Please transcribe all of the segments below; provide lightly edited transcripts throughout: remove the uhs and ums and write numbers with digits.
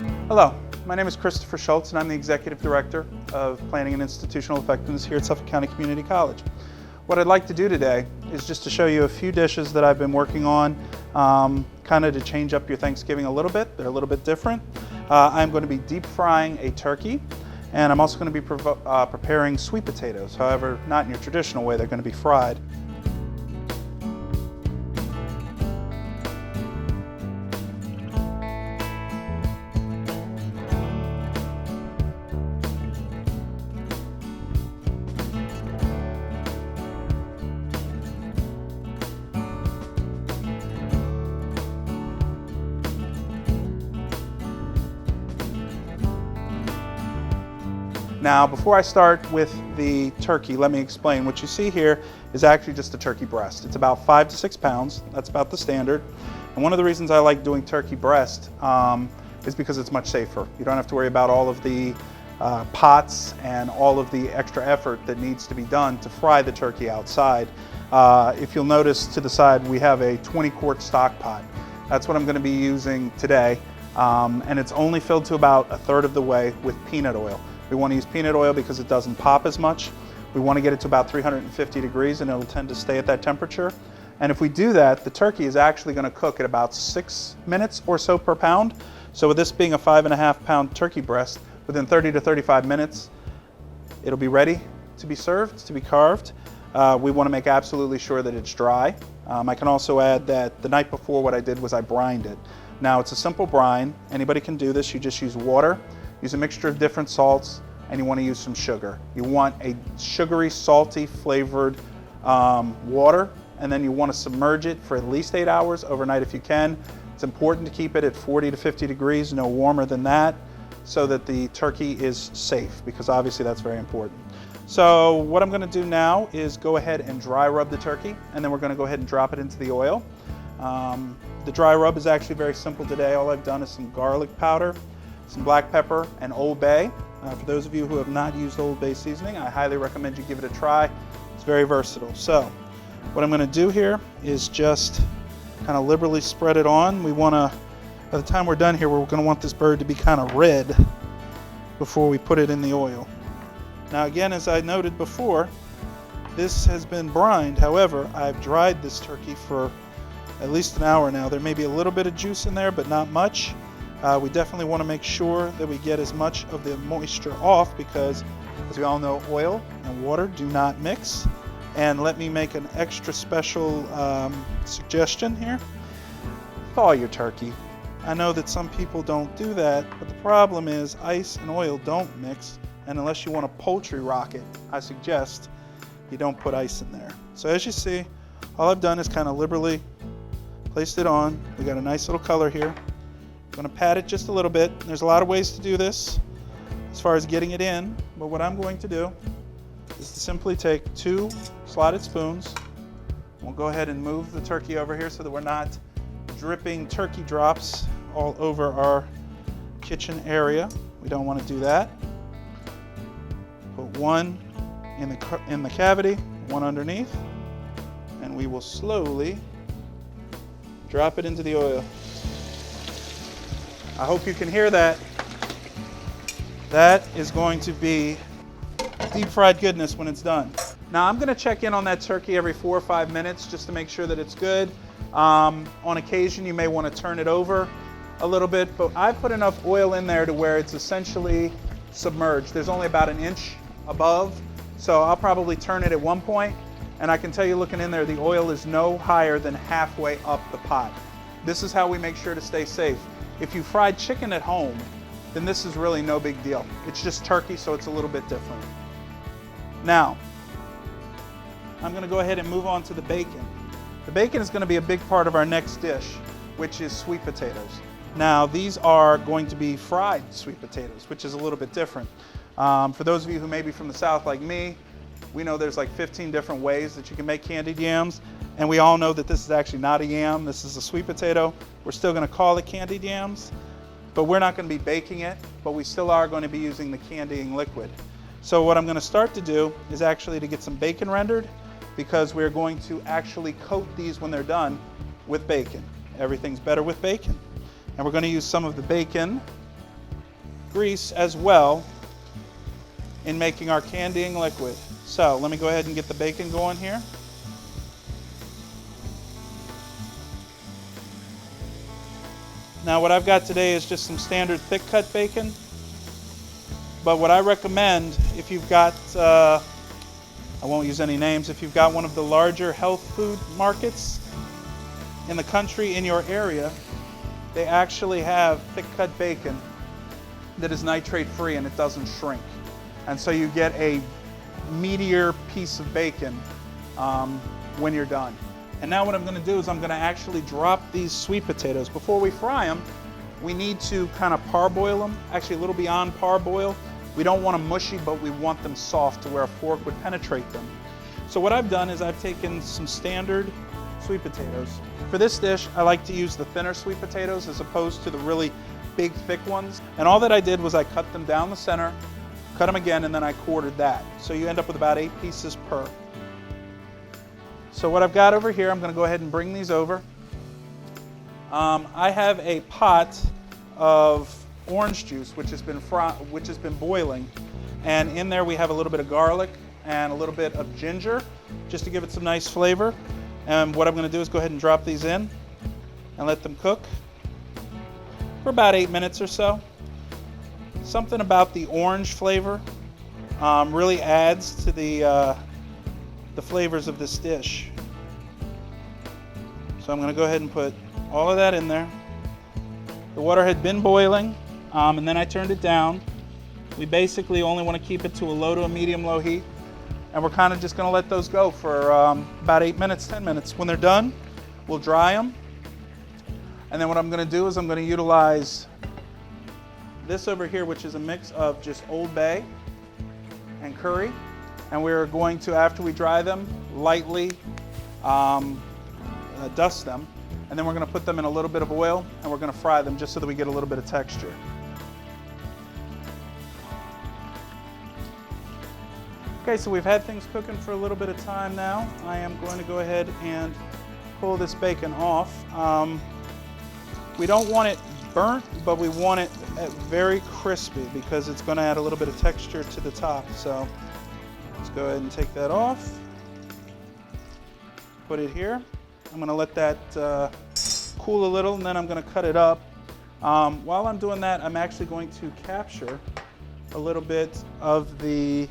Hello, my name is Christopher Shults and I'm the Executive Director of Planning and Institutional Effectiveness here at Suffolk County Community College. What I'd like to do today is just to show you a few dishes that I've been working on, kind of to change up your Thanksgiving a little bit. They're a little bit different. I'm going to be deep frying a turkey, and I'm also going to be preparing sweet potatoes. However, not in your traditional way, they're going to be fried. Now, before I start with the turkey, let me explain. What you see here is actually just a turkey breast. It's about 5 to 6 pounds. That's about the standard. And one of the reasons I like doing turkey breast is because it's much safer. You don't have to worry about all of the pots and all of the extra effort that needs to be done to fry the turkey outside. If you'll notice to the side, we have a 20-quart stock pot. That's what I'm going to be using today. And it's only filled to about a third of the way with peanut oil. We want to use peanut oil because it doesn't pop as much. We want to get it to about 350 degrees and it'll tend to stay at that temperature. And if we do that, the turkey is actually going to cook at about 6 minutes or so per pound. So with this being a 5.5 pound turkey breast, within 30 to 35 minutes, it'll be ready to be served, to be carved. We want to make absolutely sure that it's dry. I can also add that the night before what I did was I brined it. Now it's a simple brine. Anybody can do this. You just use water. Use a mixture of different salts, and you want to use some sugar. You want a sugary, salty, flavored water, and then you want to submerge it for at least 8 hours overnight if you can. It's important to keep it at 40 to 50 degrees, no warmer than that, so that the turkey is safe, because obviously that's very important. So what I'm going to do now is go ahead and dry rub the turkey, and then we're going to go ahead and drop it into the oil. The dry rub is actually very simple today. All I've done is some garlic powder, some black pepper, and Old Bay. For those of you who have not used Old Bay seasoning, I highly recommend you give it a try. It's very versatile. So what I'm going to do here is just kind of liberally spread it on. We want to, by the time we're done here, we're going to want this bird to be kind of red before we put it in the oil. Now again, as I noted before, this has been brined. However, I've dried this turkey for at least an hour now. There may be a little bit of juice in there, but not much. We definitely want to make sure that we get as much of the moisture off because, as we all know, oil and water do not mix. And let me make an extra special suggestion here. Thaw your turkey. I know that some people don't do that, but the problem is ice and oil don't mix, and unless you want to poultry rock it, I suggest you don't put ice in there. So as you see, all I've done is kind of liberally placed it on. We got a nice little color here. I'm going to pat it just a little bit. There's a lot of ways to do this as far as getting it in, but what I'm going to do is to simply take 2 slotted spoons. We'll go ahead and move the turkey over here so that we're not dripping turkey drops all over our kitchen area. We don't want to do that. Put 1 in the cavity, 1 underneath, and we will slowly drop it into the oil. I hope you can hear that. That is going to be deep fried goodness when it's done. Now I'm going to check in on that turkey every 4 or 5 minutes just to make sure that it's good. On occasion you may want to turn it over a little bit, but I've put enough oil in there to where it's essentially submerged. There's only about 1 inch above, so I'll probably turn it at one point, and I can tell you looking in there the oil is no higher than halfway up the pot. This is how we make sure to stay safe. If you fried chicken at home, then this is really no big deal. It's just turkey, so it's a little bit different. Now, I'm going to go ahead and move on to the bacon. The bacon is going to be a big part of our next dish, which is sweet potatoes. Now, these are going to be fried sweet potatoes, which is a little bit different. For those of you who may be from the South like me, we know there's like 15 different ways that you can make candied yams, and we all know that this is actually not a yam, this is a sweet potato. We're still going to call it candied yams, but we're not going to be baking it, but we still are going to be using the candying liquid. So what I'm going to start to do is actually to get some bacon rendered, because we're going to actually coat these when they're done with bacon. Everything's better with bacon. And we're going to use some of the bacon grease as well in making our candying liquid. So let me go ahead and get the bacon going here. Now what I've got today is just some standard thick cut bacon, but what I recommend, if you've got, I won't use any names, if you've got one of the larger health food markets in the country in your area, they actually have thick cut bacon that is nitrate free and it doesn't shrink. And so you get a meatier piece of bacon when you're done. And now what I'm going to do is I'm going to actually drop these sweet potatoes. Before we fry them, we need to kind of parboil them, actually a little beyond parboil. We don't want them mushy, but we want them soft to where a fork would penetrate them. So what I've done is I've taken some standard sweet potatoes. For this dish, I like to use the thinner sweet potatoes as opposed to the really big, thick ones. And all that I did was I cut them down the center, cut them again, and then I quartered that. So you end up with about 8 pieces per. So what I've got over here, I'm going to go ahead and bring these over. I have a pot of orange juice which has been boiling, and in there we have a little bit of garlic and a little bit of ginger just to give it some nice flavor. And what I'm going to do is go ahead and drop these in and let them cook for about 8 minutes or so. Something about the orange flavor really adds to the flavors of this dish. So I'm going to go ahead and put all of that in there. The water had been boiling, and then I turned it down. We basically only want to keep it to a low to a medium-low heat, and we're kind of just going to let those go for about 8 minutes, 10 minutes. When they're done, we'll dry them, and then what I'm going to do is I'm going to utilize this over here, which is a mix of just Old Bay and curry. And we're going to, after we dry them, lightly dust them. And then we're going to put them in a little bit of oil and we're going to fry them just so that we get a little bit of texture. Okay, so we've had things cooking for a little bit of time now. I am going to go ahead and pull this bacon off. We don't want it burnt, but we want it very crispy because it's going to add a little bit of texture to the top. So let's go ahead and take that off, put it here. I'm going to let that cool a little, and then I'm going to cut it up. While I'm doing that, I'm actually going to capture a little bit of the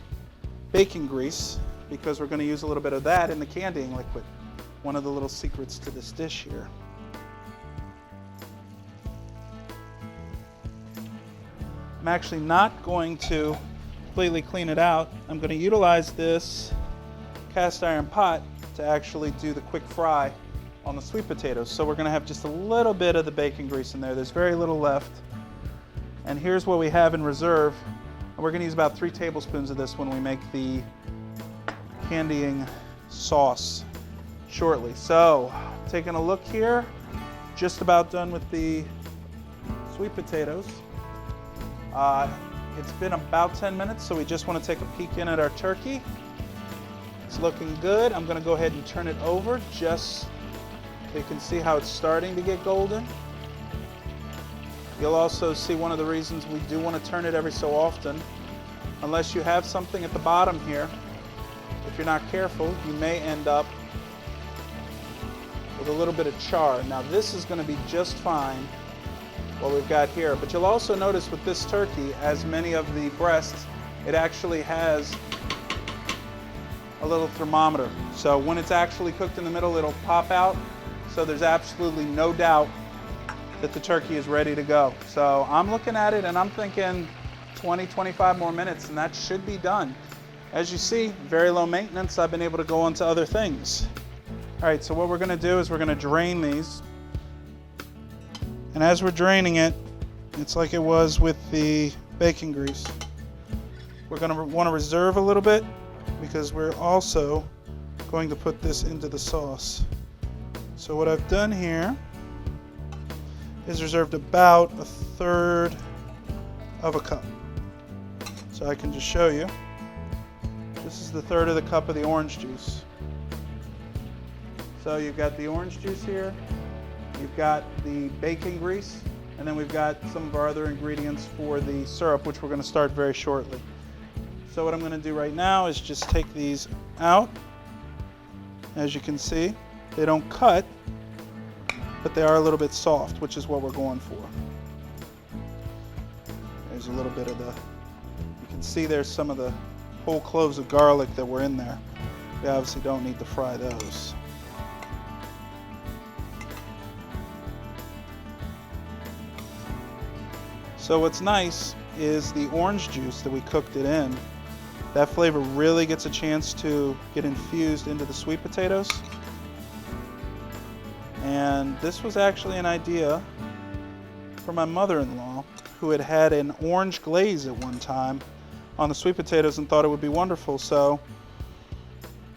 bacon grease because we're going to use a little bit of that in the candying liquid. One of the little secrets to this dish here. I'm actually not going to completely clean it out. I'm going to utilize this cast iron pot to actually do the quick fry on the sweet potatoes. So we're going to have just a little bit of the bacon grease in there. There's very little left. And here's what we have in reserve. And we're going to use about 3 tablespoons of this when we make the candying sauce shortly. So taking a look here, just about done with the sweet potatoes. It's been about 10 minutes, so we just want to take a peek in at our turkey. It's looking good. I'm going to go ahead and turn it over just so you can see how it's starting to get golden. You'll also see one of the reasons we do want to turn it every so often. Unless you have something at the bottom here, if you're not careful, you may end up with a little bit of char. Now this is going to be just fine, what we've got here. But you'll also notice with this turkey, as many of the breasts, it actually has a little thermometer. So when it's actually cooked in the middle, it'll pop out. So there's absolutely no doubt that the turkey is ready to go. So I'm looking at it and I'm thinking 20, 25 more minutes and that should be done. As you see, very low maintenance. I've been able to go on to other things. All right, so what we're gonna do is we're gonna drain these. And as we're draining it, it's like it was with the bacon grease. We're going to want to reserve a little bit because we're also going to put this into the sauce. So what I've done here is reserved about 1/3 of a cup. So I can just show you. This is the 1/3 of the cup of the orange juice. So you've got the orange juice here. You've got the bacon grease, And then we've got some of our other ingredients for the syrup, which we're going to start very shortly. So what I'm going to do right now is just take these out. As you can see, they don't cut, but they are a little bit soft, which is what we're going for. There's a little bit of the, you can see there's some of the whole cloves of garlic that were in there. We obviously don't need to fry those. So what's nice is the orange juice that we cooked it in. That flavor really gets a chance to get infused into the sweet potatoes. And this was actually an idea from my mother-in-law, who had had an orange glaze at one time on the sweet potatoes and thought it would be wonderful. So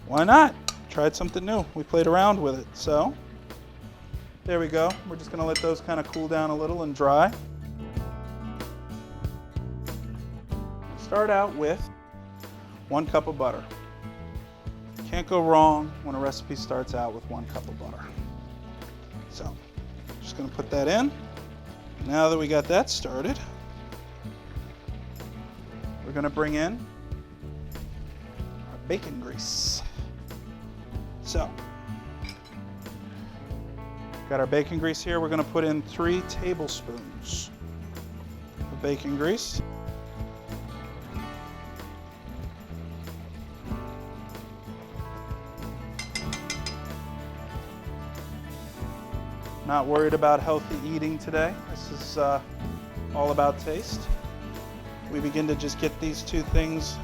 why not? Tried something new. We played around with it. So there we go. We're just gonna let those kind of cool down a little and dry. Start out with 1 cup of butter. Can't go wrong when a recipe starts out with 1 cup of butter. So just gonna put that in. Now that we got that started, we're going to bring in our bacon grease. So, got our bacon grease here. We're going to put in 3 tablespoons of bacon grease. Not worried about healthy eating today. This is all about taste. We begin to just get these 2 things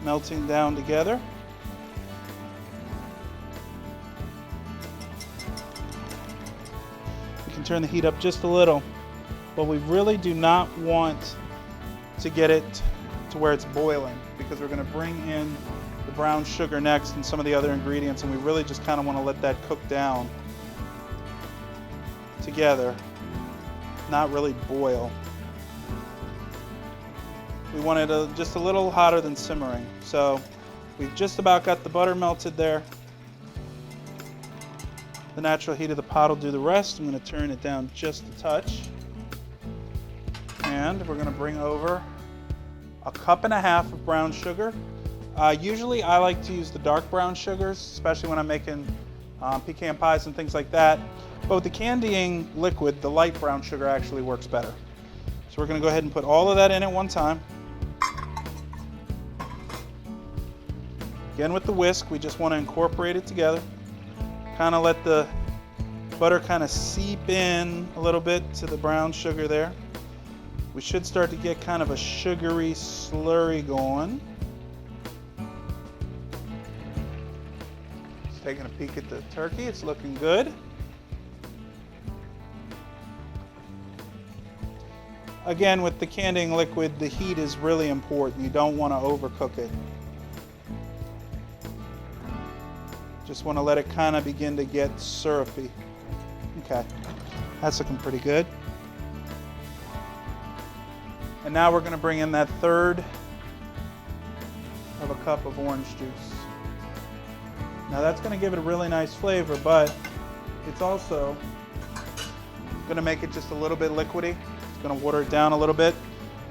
melting down together. We can turn the heat up just a little, but we really do not want to get it to where it's boiling, because we're going to bring in the brown sugar next and some of the other ingredients, and we really just kind of want to let that cook down together, not really boil. We want it just a little hotter than simmering. So we've just about got the butter melted there. The natural heat of the pot will do the rest. I'm going to turn it down just a touch. And we're going to bring over 1.5 cups of brown sugar. Usually I like to use the dark brown sugars, especially when I'm making pecan pies and things like that. But with the candying liquid, the light brown sugar actually works better. So we're going to go ahead and put all of that in at one time. Again, with the whisk, we just want to incorporate it together. Kind of let the butter kind of seep in a little bit to the brown sugar there. We should start to get kind of a sugary slurry going. Just taking a peek at the turkey, it's looking good. Again, with the candying liquid, the heat is really important. You don't want to overcook it. Just want to let it kind of begin to get syrupy. Okay, that's looking pretty good. And now we're going to bring in that 1/3 of a cup of orange juice. Now that's going to give it a really nice flavor, but it's also going to make it just a little bit liquidy. It's going to water it down a little bit.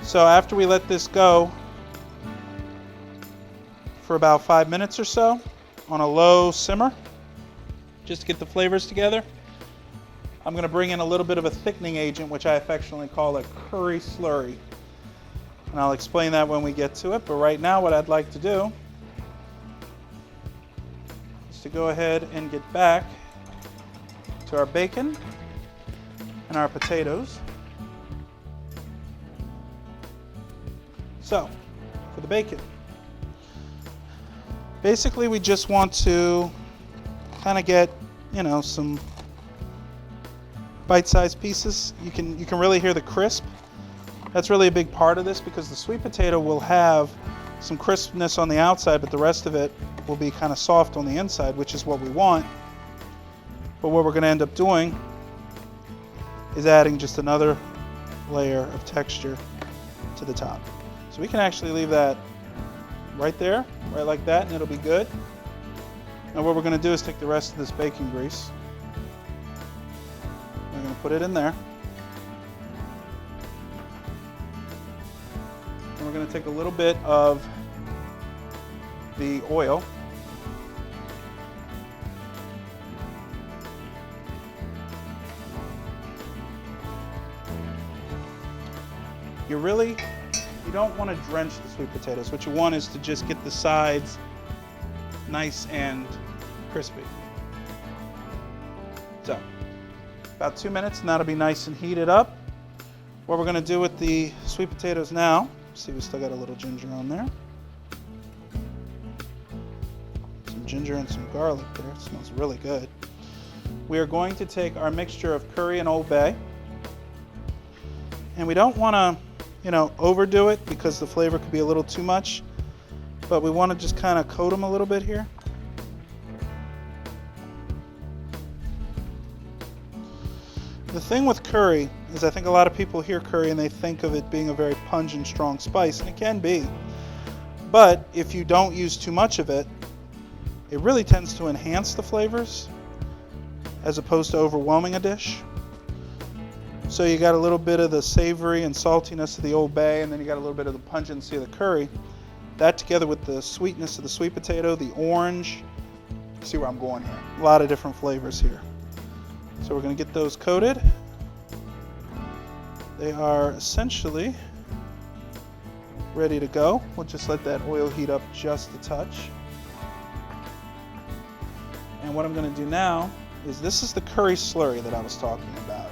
So after we let this go for about 5 minutes or so on a low simmer, just to get the flavors together, I'm going to bring in a little bit of a thickening agent, which I affectionately call a curry slurry. And I'll explain that when we get to it. But right now what I'd like to do is to go ahead and get back to our bacon and our potatoes. So, for the bacon, basically we just want to kind of get, some bite-sized pieces. You can really hear the crisp. That's really a big part of this, because the sweet potato will have some crispness on the outside, but the rest of it will be kind of soft on the inside, which is what we want. But what we're going to end up doing is adding just another layer of texture to the top. So we can actually leave that right there, right like that, and it'll be good. Now what we're going to do is take the rest of this bacon grease. We're going to put it in there. And we're going to take a little bit of the oil. You don't want to drench the sweet potatoes. What you want is to just get the sides nice and crispy. So, about 2 minutes, and that'll be nice and heated up. What we're going to do with the sweet potatoes now, see, we still got a little ginger on there. Some ginger and some garlic there. It smells really good. We are going to take our mixture of curry and Old Bay, and we don't want to, overdo it because the flavor could be a little too much, but we want to just kind of coat them a little bit here. The thing with curry is I think a lot of people hear curry and they think of it being a very pungent, strong spice, and it can be. But if you don't use too much of it, it really tends to enhance the flavors as opposed to overwhelming a dish. So you got a little bit of the savory and saltiness of the Old Bay, and then you got a little bit of the pungency of the curry. That together with the sweetness of the sweet potato, the orange. See where I'm going here. A lot of different flavors here. So we're going to get those coated. They are essentially ready to go. We'll just let that oil heat up just a touch. And what I'm going to do now is this is the curry slurry that I was talking about.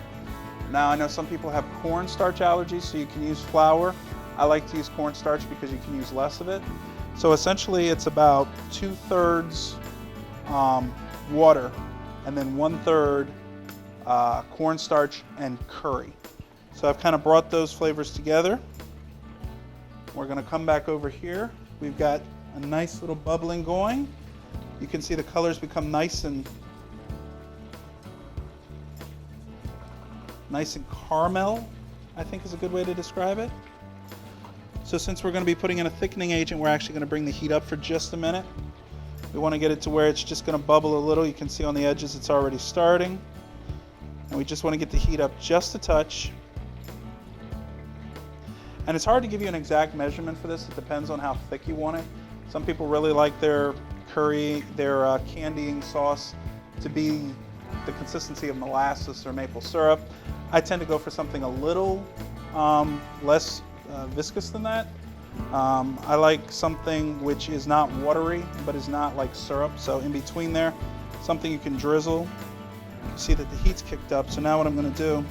Now I know some people have cornstarch allergies, so you can use flour. I like to use cornstarch because you can use less of it. So essentially it's about 2/3 water and then 1/3 cornstarch and curry. So I've kind of brought those flavors together. We're going to come back over here. We've got a nice little bubbling going. You can see the colors become nice and caramel, I think is a good way to describe it. So since we're going to be putting in a thickening agent, we're actually going to bring the heat up for just a minute. We want to get it to where it's just going to bubble a little. You can see on the edges it's already starting. And we just want to get the heat up just a touch. And it's hard to give you an exact measurement for this. It depends on how thick you want it. Some people really like their curry, their candying sauce to be the consistency of molasses or maple syrup. I tend to go for something a little less viscous than that. I like something which is not watery, but is not like syrup. So in between there, something you can drizzle. You can see that the heat's kicked up. So now what I'm going to do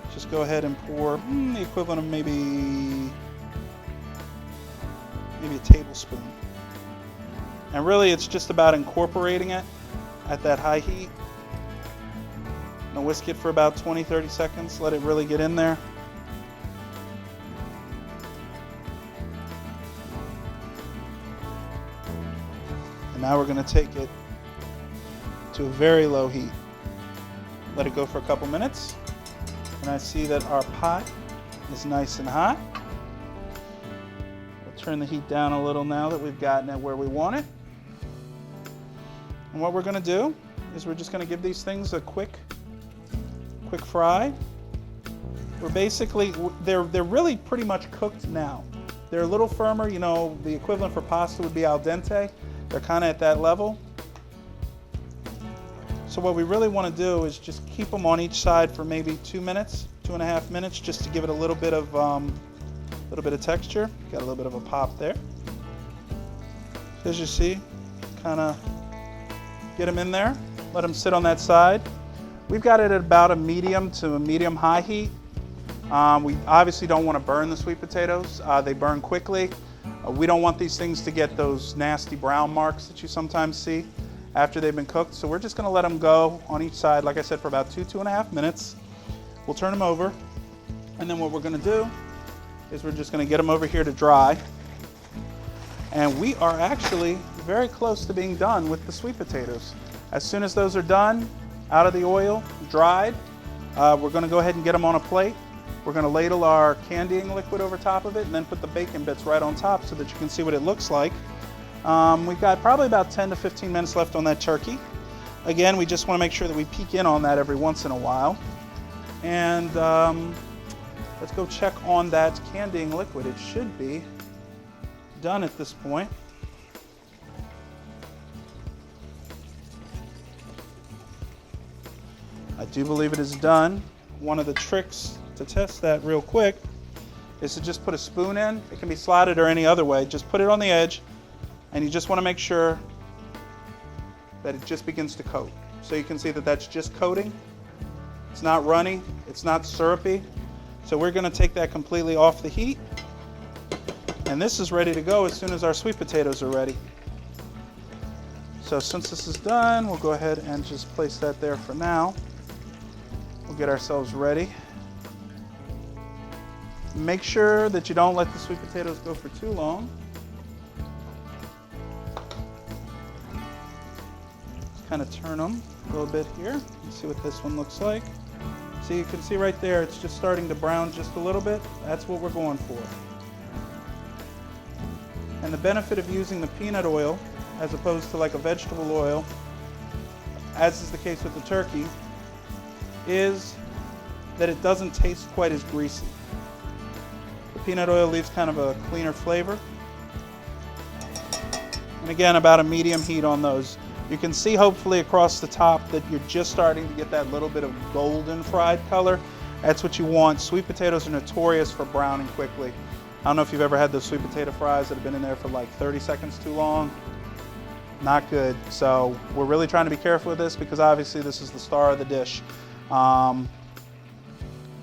is just go ahead and pour the equivalent of maybe a tablespoon. And really it's just about incorporating it at that high heat. Now whisk it for about 20-30 seconds. Let it really get in there. And now we're going to take it to a very low heat. Let it go for a couple minutes. And I see that our pot is nice and hot. We'll turn the heat down a little now that we've gotten it where we want it. And what we're going to do is we're just going to give these things a quick fry. We're basically, they're really pretty much cooked now. They're a little firmer, the equivalent for pasta would be al dente. They're kind of at that level. So what we really want to do is just keep them on each side for maybe 2 minutes, 2.5 minutes, just to give it a little bit of texture. Got a little bit of a pop there. So as you see, kind of get them in there. Let them sit on that side. We've got it at about a medium to a medium-high heat. We obviously don't want to burn the sweet potatoes. They burn quickly. We don't want these things to get those nasty brown marks that you sometimes see after they've been cooked. So we're just going to let them go on each side, like I said, for about 2.5 minutes. We'll turn them over. And then what we're going to do is we're just going to get them over here to dry. And we are actually very close to being done with the sweet potatoes. As soon as those are done, out of the oil, dried, we're going to go ahead and get them on a plate. We're going to ladle our candying liquid over top of it and then put the bacon bits right on top so that you can see what it looks like. We've got probably about 10 to 15 minutes left on that turkey. Again, we just want to make sure that we peek in on that every once in a while. And let's go check on that candying liquid. It should be done at this point. I do believe it is done. One of the tricks to test that real quick is to just put a spoon in. It can be slotted or any other way. Just put it on the edge, and you just want to make sure that it just begins to coat. So you can see that that's just coating. It's not runny, it's not syrupy. So we're going to take that completely off the heat. And this is ready to go as soon as our sweet potatoes are ready. So since this is done, we'll go ahead and just place that there for now. We'll get ourselves ready. Make sure that you don't let the sweet potatoes go for too long. Just kind of turn them a little bit here. Let's see what this one looks like. So you can see right there, it's just starting to brown just a little bit. That's what we're going for. And the benefit of using the peanut oil as opposed to like a vegetable oil, as is the case with the turkey, is that it doesn't taste quite as greasy. The peanut oil leaves kind of a cleaner flavor. And again, about a medium heat on those. You can see hopefully across the top that you're just starting to get that little bit of golden fried color. That's what you want. Sweet potatoes are notorious for browning quickly. I don't know if you've ever had those sweet potato fries that have been in there for like 30 seconds too long. Not good. So we're really trying to be careful with this because obviously this is the star of the dish. Of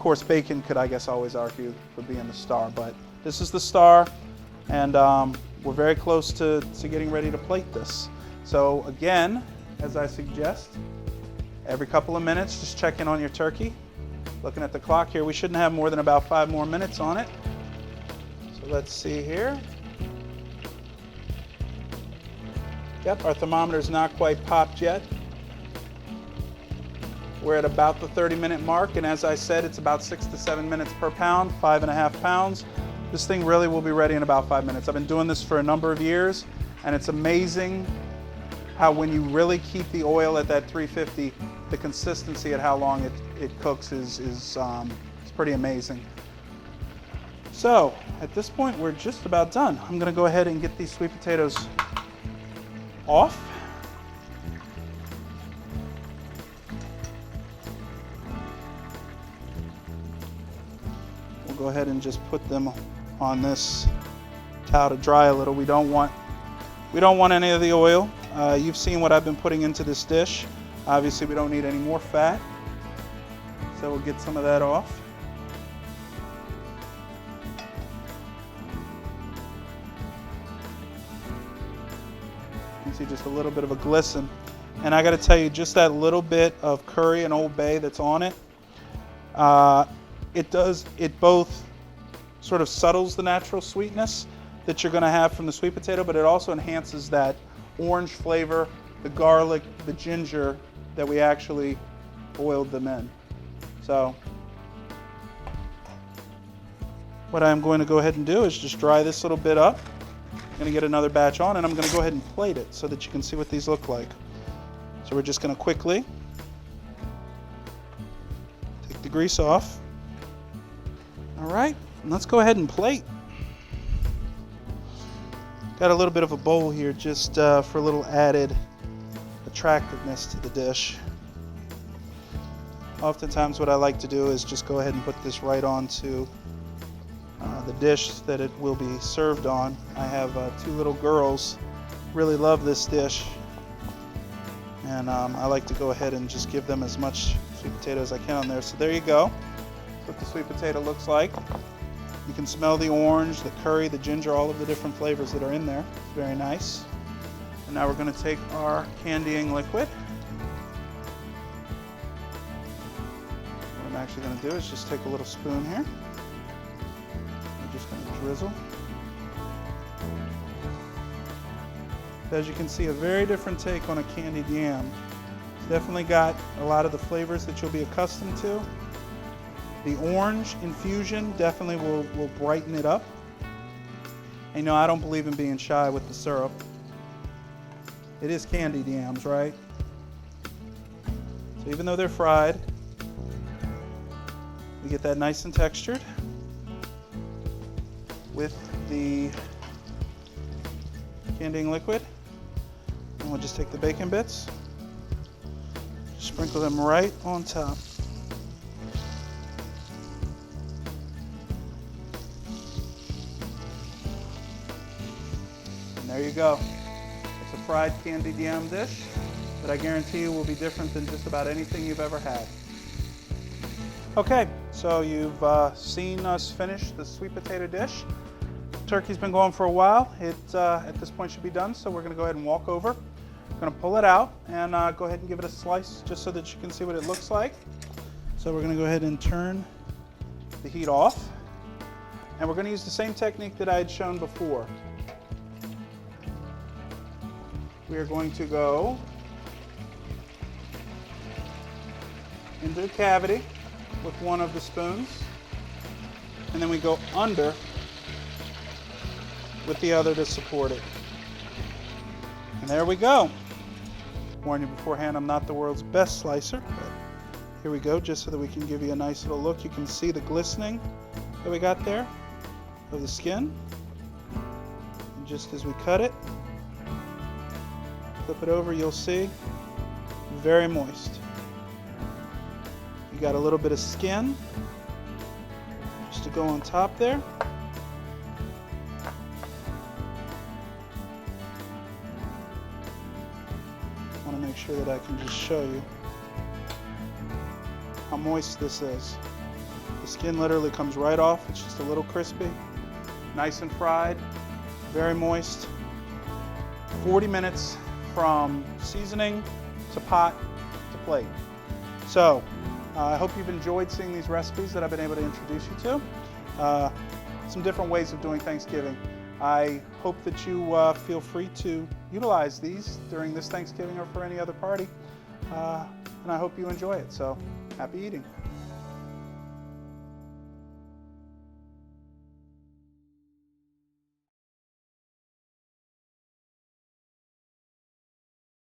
course, bacon could, I guess, always argue for being the star, but this is the star, and we're very close to getting ready to plate this. So again, as I suggest, every couple of minutes, just check in on your turkey. Looking at the clock here, we shouldn't have more than about 5 more minutes on it. So let's see here. Yep, our thermometer's not quite popped yet. We're at about the 30-minute mark, and as I said, it's about 6 to 7 minutes per pound, 5.5 pounds. This thing really will be ready in about 5 minutes. I've been doing this for a number of years, and it's amazing how when you really keep the oil at that 350, the consistency at how long it cooks is pretty amazing. So at this point, we're just about done. I'm gonna go ahead and get these sweet potatoes off. We'll go ahead and just put them on this towel to dry a little. We don't want any of the oil. You've seen what I've been putting into this dish. Obviously, we don't need any more fat. So we'll get some of that off. You can see just a little bit of a glisten. And I got to tell you, just that little bit of curry and Old Bay that's on it, it both sort of subtles the natural sweetness that you're going to have from the sweet potato, but it also enhances that orange flavor, the garlic, the ginger that we actually boiled them in. So what I'm going to go ahead and do is just dry this little bit up. I'm going to get another batch on, and I'm going to go ahead and plate it so that you can see what these look like. So we're just going to quickly take the grease off. All right, let's go ahead and plate. Got a little bit of a bowl here just for a little added attractiveness to the dish. Oftentimes what I like to do is just go ahead and put this right onto the dish that it will be served on. I have 2 little girls, really love this dish, and I like to go ahead and just give them as much sweet potato as I can on there. So there you go. That's what the sweet potato looks like. You can smell the orange, the curry, the ginger, all of the different flavors that are in there. It's very nice. And now we're going to take our candying liquid. What I'm actually going to do is just take a little spoon here. I'm just going to drizzle. As you can see, a very different take on a candied yam. It's definitely got a lot of the flavors that you'll be accustomed to. The orange infusion definitely will brighten it up. And you know, I don't believe in being shy with the syrup. It is candied yams, right? So even though they're fried, we get that nice and textured with the candying liquid. And we'll just take the bacon bits, sprinkle them right on top. And there you go. It's a fried candied yam dish that I guarantee you will be different than just about anything you've ever had. Okay, so you've seen us finish the sweet potato dish. Turkey's been going for a while. It at this point should be done, so we're going to go ahead and walk over. We're going to pull it out and go ahead and give it a slice just so that you can see what it looks like. So we're going to go ahead and turn the heat off. And we're going to use the same technique that I had shown before. We are going to go into the cavity with one of the spoons, and then we go under with the other to support it. And there we go. Warn you beforehand, I'm not the world's best slicer, but here we go, just so that we can give you a nice little look. You can see the glistening that we got there of the skin. And just as we cut it, flip it over, you'll see very moist. You got a little bit of skin just to go on top there. I want to make sure that I can just show you how moist this is. The skin literally comes right off. It's just a little crispy, nice and fried, very moist. 40 minutes from seasoning to pot to plate. So I hope you've enjoyed seeing these recipes that I've been able to introduce you to. Some different ways of doing Thanksgiving. I hope that you feel free to utilize these during this Thanksgiving or for any other party. And I hope you enjoy it. So happy eating.